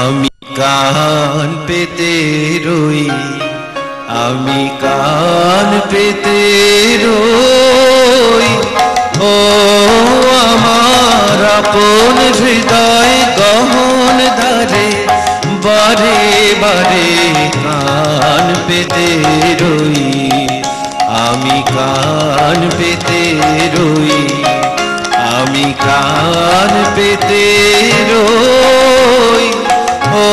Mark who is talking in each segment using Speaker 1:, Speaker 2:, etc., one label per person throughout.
Speaker 1: আমি কান পেতে রই, আমি কান পেতে রই। ও আমার আপন হৃদয় গহন ধারে, বারে বারে কান পেতে রই, আমি কান পেতে রই, আমি কান পেতে রই। ও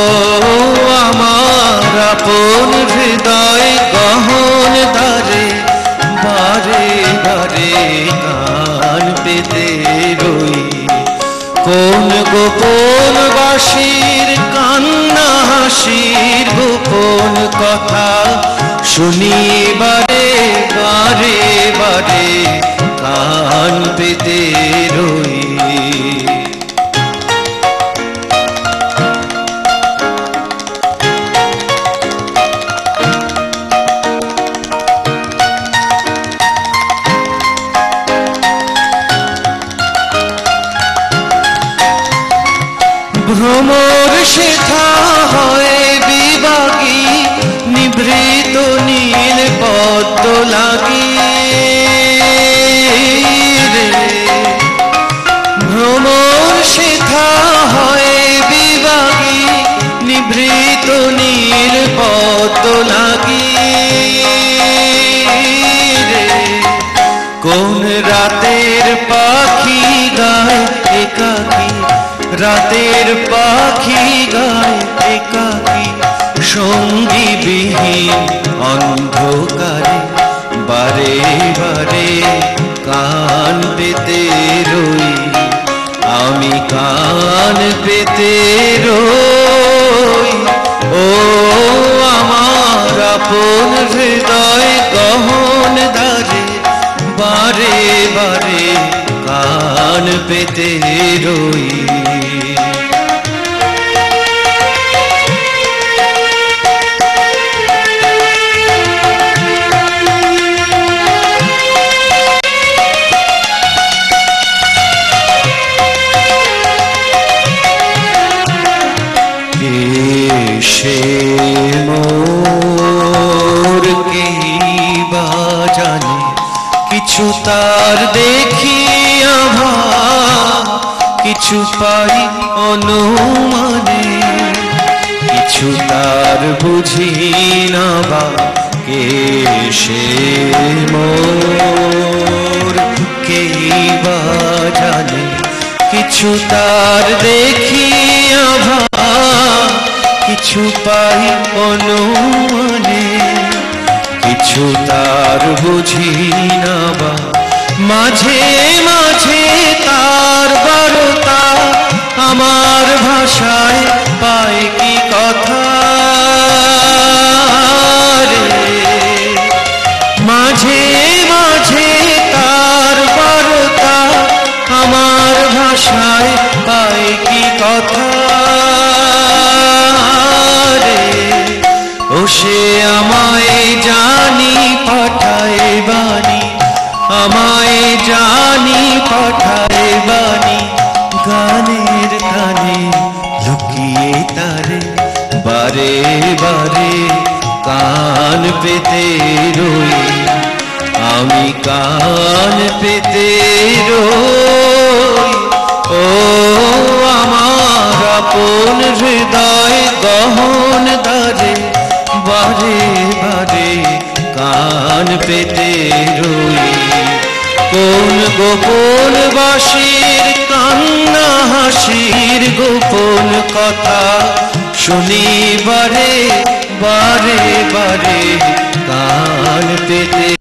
Speaker 1: আমার আপন হৃদয় গহন ধারে, বারে বারে কান পেতে রই। কোন গোপন বাঁশির কান্না হাসির গোপন কথা শুনি বারে বারে বারে কান পেতে রই। ভ্রমর শেখা হয় বিভাগী, নিভৃত নীল পদ্ম লাগি রে। ভ্রমর শেখা হয় বিভাগী, নিভৃত নীল পদ্ম লাগি রে। কোন রাতের পাখি গায় একাকী, রাতের পাখি গায় একাকী, সঙ্গী বিহীন অন্ধকারে, বারে বারে কান পেতে রই, আমি কান পেতে রই। ও আমার আপন হৃদয় গহন ধারে, বারে বারে কান পেতে রই। সে মোর কেই বা জানে, কিছু তার দেখি আভাস, কিছু পাই অনুমানে, কিছু তার বুঝি না বা। কে সে মোর কেই বা জানে, কিছু তার দেখি আভাস, কিছু পাই অনুমানে, কিছু তার বুঝি না বা। মাঝে মাঝে তার বারতা আমার ভাষায় পায় কি কথা রে। মাঝে মাঝে তার বারতা আমার ভাষায় পায় কি কথা রে। ও সে আমায় জানি পাঠায় বাণী, আমায় জানি পাঠায় বাণী, গানের গানে লুকিয়ে তারে, বারে বারে কান পেতে রই, আমি কান পেতে রই। ও আমার আপন হৃদয় গহন ধারে, বারে বারে কান পেতে রই। কোন গোপন বাঁশির কান্না হাসির গোপন কথা শুনি বারে বারে বারে কান পেতে